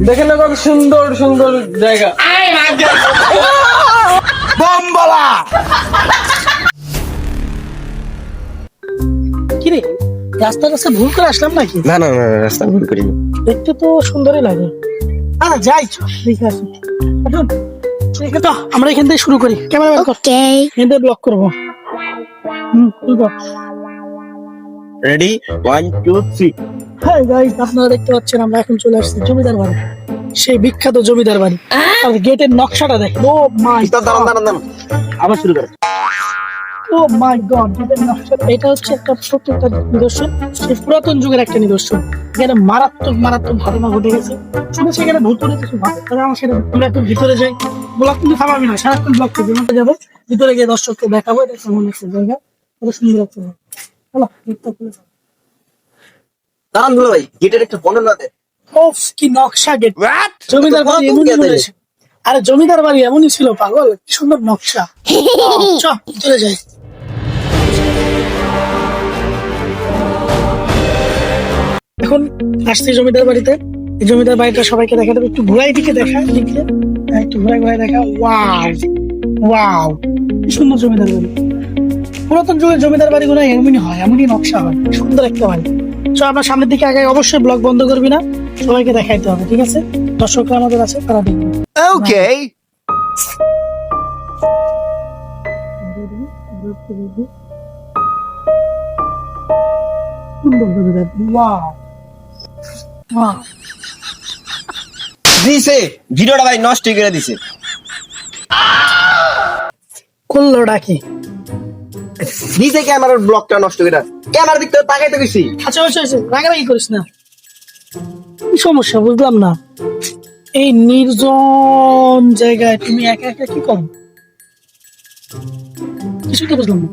দেখেন না কত সুন্দর সুন্দর জায়গা। বম্বলা কিরে রাস্তা ভুল করে আসলাম নাকি? না না না রাস্তা ভুল করিনি। দেখতে তো সুন্দরই লাগে। আচ্ছা যাই চল দেখে আসি। এখন ঠিক আছে, আমরা এখান থেকে শুরু করি। ক্যামেরা বের কর। এখান থেকে ব্লক করবো। শুরু কর। রেডি 1 2 3। হ্যাঁ গাইস, আপনারা দেখতে পাচ্ছেন আমরা এখন চলে আসছি জমিদার বাড়ি, সেই বিখ্যাত জমিদার বাড়ি। আর গেটের নকশাটা দেখ। ও মাই দাঁড়ান আবার শুরু কর। ও মাই গড, গেটের নকশা। এটা হচ্ছে একটা সত্যিকার নিদর্শন, সেই পুরাতন যুগের একটা নিদর্শন। এখানে মারাত্মক মারাত্মক ঘটনা ঘটে গেছে। শুধু সেখানে ভূতুরে কিছু ঘটে, তবে আমার সেটা আমরা একটু ভিতরে যাই। ব্লগ কিন্তু থামাবি না, সারাক্ষণ ব্লগ করবি। আমরা যাবো ভিতরে গিয়ে দর্শককে দেখাবো এটা কেমন একটা জায়গা, কত সুন্দর একটা জায়গা। চলো গেটটা খুলে দাও। দাঁড়ান দুলা ভাই, গেটের একটা বর্ণনা দে। ওফ কি নকশা গেট! জমিদার বাড়ি এমনই বলেছে। আরে জমিদার বাড়ি এমনই ছিল পাগল, কি সুন্দর নকশা। চল চলে যাই। এখন আসছি জমিদার বাড়িতে। এই জমিদার বাড়িটা সবাইকে দেখা দেবে, একটু ঘুরাই দিকে দেখা দিকে, একটু ঘুরাই ঘুরাই দেখা। ওয়াও ওয়াও, কি সুন্দর জমিদার বাড়ি। পুরাতন যুগের জমিদার বাড়িগুলো এমনই হয়, এমনই নকশা হয়, সুন্দর একটা বাড়ি। তো আমরা সামনের দিকে আগে, অবশ্যই ব্লগ বন্ধ করবি না, সবাইকে দেখাইতে হবে, ঠিক আছে? দর্শকরা আমাদের আছে, তারা দেখবে। ওকে সুন্দর জমিদার। ওয়াও ওয়াও, দিছে ভিডিওটা ভাই নষ্ট করে দিছে। করলো ডাকি। দিছে ক্যামেরার ব্লকটা নষ্ট করে। ক্যামেরার দিক থেকে তাকাইতে গেছি। আচ্ছা আচ্ছা আচ্ছা, রাগারাগি করিস না। কি সমস্যা বুঝলাম না, এই নির্জন জায়গায় তুমি একা একা কি করো? কিছু তো বুঝলাম না।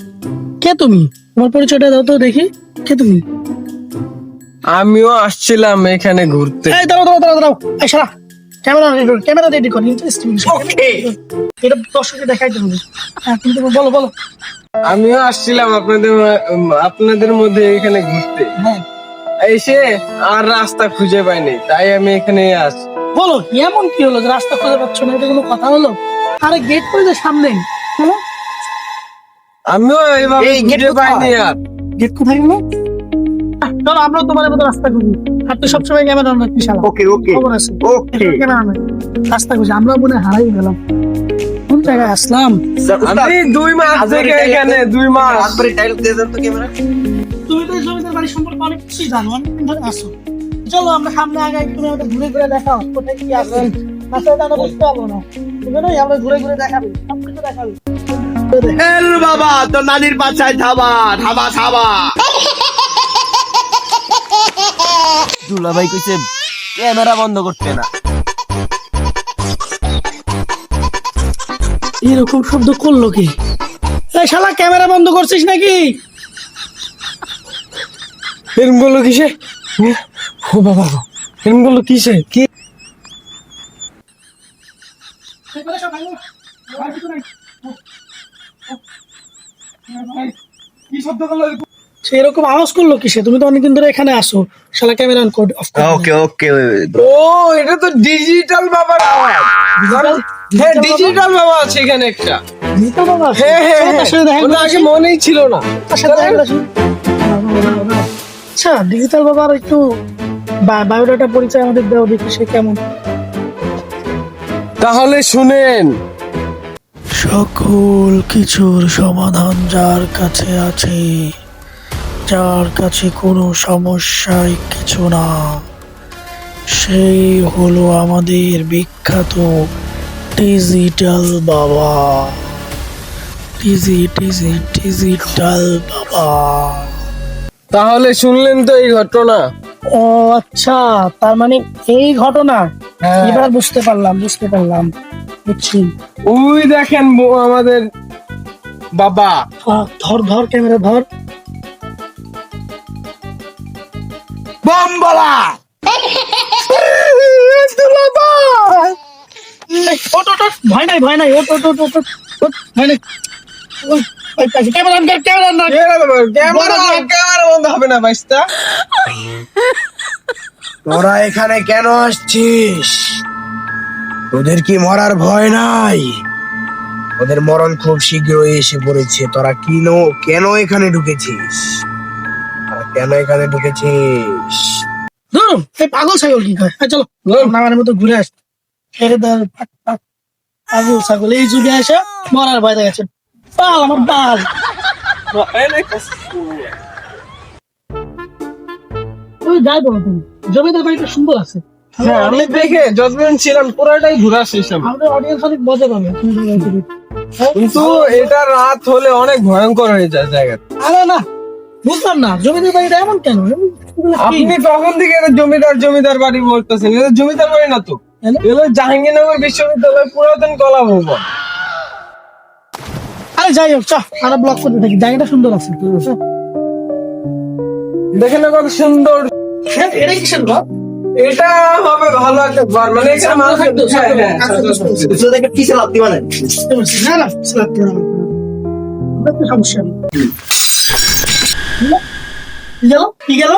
কে তুমি? তোমার পরিচয়টা দাও তো দেখি, কে তুমি? আমিও আসছিলাম এখানে ঘুরতে। এই দাঁড়াও দাঁড়াও দাঁড়াও দাঁড়াও, এই সারা ক্যামেরা রেডি কর, ইন্টারেস্টিং। ওকে এটা দর্শককে দেখাইতে হবে। হ্যাঁ তুমি তো বলো বলো। আমিও আসছিলাম আপনাদের মধ্যে এখানে ঘুরতে। হ্যাঁ এসে আর রাস্তা খুঁজে পাইনি, তাই আমি এখানে আসি। বলো, এমন কি হলো যে রাস্তা খুঁজে পাচ্ছ না? এটা কোনো কথা হলো? আরে গেট করে যে সামনে। হ্যাঁ আমিও এইভাবে এই গেট খুঁজে পাইনি আর। গেট কোথায় গেল? চলো আমরাও তোমার মতো রাস্তা খুঁজি। আর তুই সবসময় ক্যামেরা অনেক বিশাল ওকে ওকে খবর আছে। ওকে ক্যামেরা অনেক রাস্তা খুঁজি, আমরা মনে হয় হারাই গেলাম। কোন জায়গায় আসলাম? আমি 2 মাস থেকে এখানে, 2 মাস। একবারে ডায়লগ দিয়ে দেন তো ক্যামেরা। তুমি তো এই জমিদার বাড়ি সম্পর্কে অনেক কিছুই জানো, অনেকদিন ধরে আসো। চলো আমরা সামনে আগে, তুমি আমাদের ঘুরে ঘুরে দেখাও কোথায় কি আছে। রাস্তাটা আমরা বুঝতে পারবো না, তুমি না আমরা ঘুরে ঘুরে দেখাবি, সবকিছু দেখাবি। এল বাবা তো নানির বাচ্চায় ধাবা ধাবা ধাবা। দুলা ভাই কইছে ক্যামেরা বন্ধ করতে না। এরকম শব্দ করলো কি? এই শালা ক্যামেরা বন্ধ করছিস নাকি? এরম গুলো কিসে? ও বাবা, এরম গুলো কিসে? কি সেরকম আওয়াজ করলো কিসে? তুমি তো অনেকদিন ধরে এখানে আসো, শালা ক্যামেরা অন কর, অফ কর। ওকে ওকে ও, এটা তো ডিজিটাল বাবার আওয়াজ। হ্যাঁ, ডিজিটাল বাবা আছে এখানে একটা। ডিজিটাল বাবা আছে? হ্যাঁ হ্যাঁ চলো হ্যাঁ, তার সাথে দেখা ওটা করে আগে আসি। মনেই ছিল না। তার সাথে দেখা করে আসি। আচ্ছা ডিজিটাল বাবার একটু বায়োডাটা পরিচয় আমাদের দাও দেখি, সে কেমন। তাহলে শুনেন, সকল কিছুর সমাধান যার কাছে আছে, যার কাছে কোনো সমস্যাই কিছু না, সেই হলো আমাদের বিখ্যাত ডিজিটাল বাবা। ডিজিটাল বাবা। তাহলে শুনলেন তো এই ঘটনা। ও আচ্ছা, তার মানে এই ঘটনা। হ্যাঁ। এবার বুঝতে পারলাম বুঝছি। ওই দেখেন আমাদের বাবা। ধর ধর ক্যামেরা ধর। বম্বলা ভয় নাই ভয় নাই, ওট ভয় নাই। ক্যামেরা বন্ধ হবে না বাইস্তা। তোরা এখানে কেন আসছিস? তোদের কি মরার ভয় নাই? ওদের মরণ খুব শীঘ্রই এসে পড়েছে। তোরা কেন এখানে ঢুকেছিস? ধরো এই পাগল ছাগল কি খায়? চলো আমার মতো ঘুরে আস। পাগল ছাগল এই যুগে আসে মরার ভয় দেখাচ্ছে। পাল আমার পাল। ওই যাই বলো তুমি, জমিদার বাড়িটা সুন্দর আছে। হ্যাঁ, আমি দেখে যতদিন ছিলাম পুরোটাই ঘুরে আসছিলাম, আমাদের অডিয়েন্স অনেক মজা পাবে। কিন্তু এটা রাত হলে অনেক ভয়ঙ্কর হয়ে যায় জায়গাটা। আরে না, বুঝলাম না জমিদার বাড়িটা এমন কেন? আপনি তখন থেকে এটা জমিদার বাড়ি বলতেছেন, এটা জমিদার বাড়ি না তো, এটা জাহাঙ্গীরনগর বিশ্ববিদ্যালয় পুরাতন কলা ভবন। আরে যাই হোক, চল আমরা ব্লগ করতে থাকি। জায়গাটা সুন্দর আছে। দেখেন না কত সুন্দর। এটা কিসের ঘর? এটা হবে ভালো একটা ঘর, মানে এখানে মানুষ থাকতো। হ্যাঁ, হ্যাঁ, দেখে কিসে লাত্তি মানে না না, সালাতে হবে। তো সমস্যা নেই। কি গেল?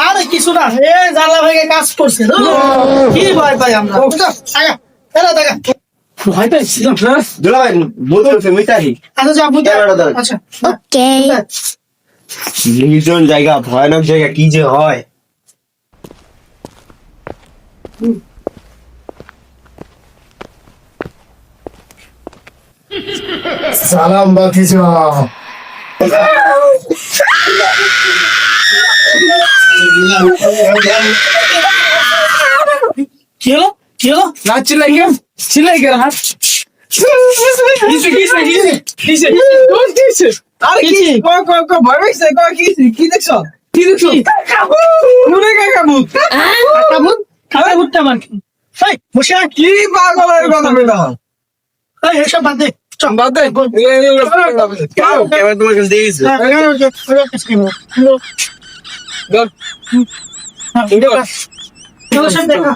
আরে কিছু না, এ জানলা ভেঙে কাজ করছে। কি ভয় পাই আমরা? ভয় পাইছিলাম। দুলাভাই বলতে মিটারি আচ্ছা যা বুঝতে। ক্যামেরা ধর। আচ্ছা ওকে নির্জন জায়গা, ভয়ানক জায়গা, কি যে হয়। সালাম বাকিছ। কি হলো? কি হলো? না চিল্লাই কে হাত? আরে কি ভয় পাইছে? কি দেখছো? মনে কাকা ভূত। কাকা ভুট্টা মান এই বসে আয়। কি পাগলের কথা বেটা। এই এসব বাদ দে। চল বাদ দে। ক্যামেরা তোমার কাছে দিয়ে গেছে। চলো সব দেখা।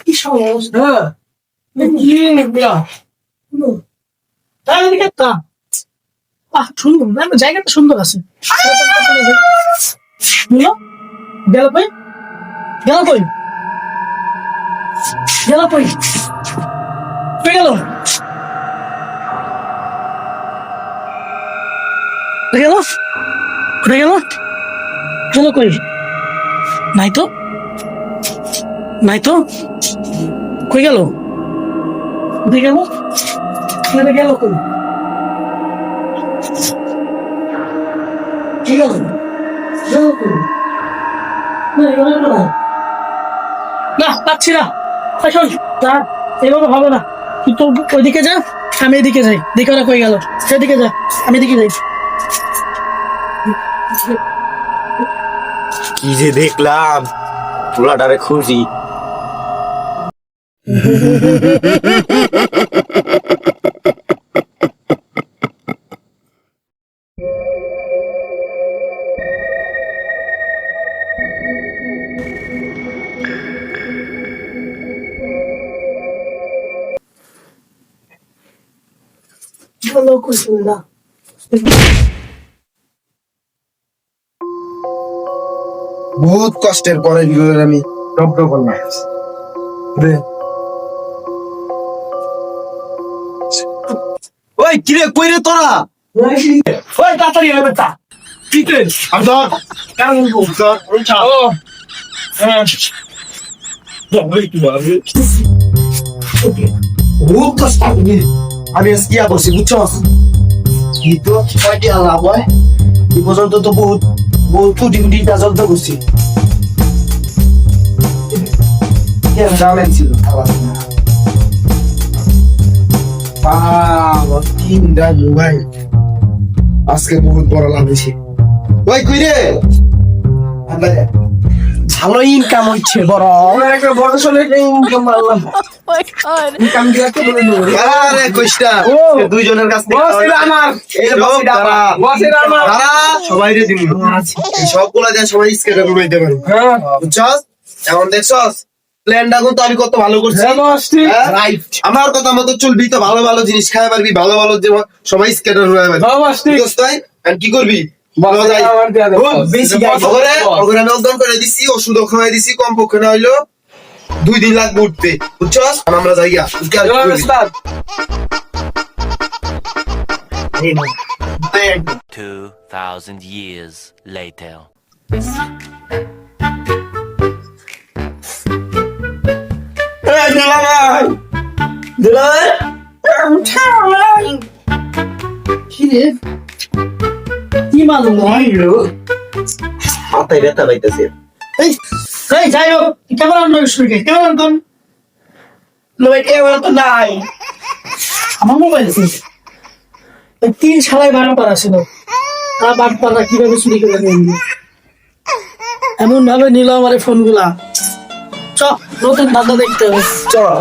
কি সমস্যা? হ্যাঁ, কি নিবলা? তাই এদিকে তা। সুন্দর না, জায়গাটা সুন্দর আছে। বুঝলো? গেল কই? কই গেল? কই? নাই তো কই গেল? কোথায় গেল? কই? কি গেল? কই? না পাচ্ছি না। শোন, এভাবে হবে না। তুই তো ওইদিকে যা, আমি এদিকে যাই। দেখে ওরা কই গেল। সেদিকে যা, আমি এদিকে যাই। কি যে দেখলাম, পোলাটারে খুঁজি। চলো কুসুমদা। বহুত কষ্টের পরে আমি রব্দ করলাম। ওই কিরে কই রে তোরা? ওই তাড়াতাড়ি হবে তা। বহুত কষ্ট। আমি আজকে ইয়া করছি বুঝছো? কি তো কয়টি আলাপ হয় এই পর্যন্ত তো বহুত কোটি কোটি টাকা জব্দ করছি। জামেন ছিল তিনটা মোবাইল আজকে বহুত বড় লাভ হয়েছে। ওই কই রে? ভালো ইনকাম হচ্ছে বড়। একটা বড় সড়ো ইনকাম মারলাম। ইনকাম দিয়ে তো বলে দেবো। আরে কইস্তা দুইজনের কাছ থেকে বসের আমার। বসের আমার। সবাই রে দিমু। এই সবগুলা দিয়ে সবাই স্কেটার উড়াইতে পারবো। হ্যাঁ, বুঝছস? এখন দেখছস প্ল্যানটা কিন্তু আমি কত ভালো করছি। হ্যাঁ, বস ঠিক। রাইট, আমার কথা মতো চলবি তো ভালো ভালো জিনিস খাই পারবি, ভালো ভালো যে সবাই স্কেটার উড়াই পারবি। হ্যাঁ, বস ঠিক। বুঝছস তাই? আর কি করবি? বলো যাই খুব বেশি গাইছে। ওগরে আমি অজ্ঞান করে দিছি, ওষুধও খাওয়াই দিছি, কমপক্ষে না হইলো 2 দিন লাগবে উঠতে, বুঝছস? আর আমরা যাই গিয়া। এই নাও। 2,000 years later. কি রে? কি মালুম ভাই? মাথায় ব্যথা পাইতেছে। এই এই যাই হোক, ক্যামেরা অন কর শুরু করে। ক্যামেরা অন কর। লো ভাই ক্যামেরা তো নাই। আমার মোবাইল আছে। এই 3 শালায় 12 পারা ছিল। আর 12 পারা কিভাবে চুরি করে নিয়ে? এমন ভাবে নিল আমার ফোনগুলা। চ নতুন দাদা দেখতে হবে। চল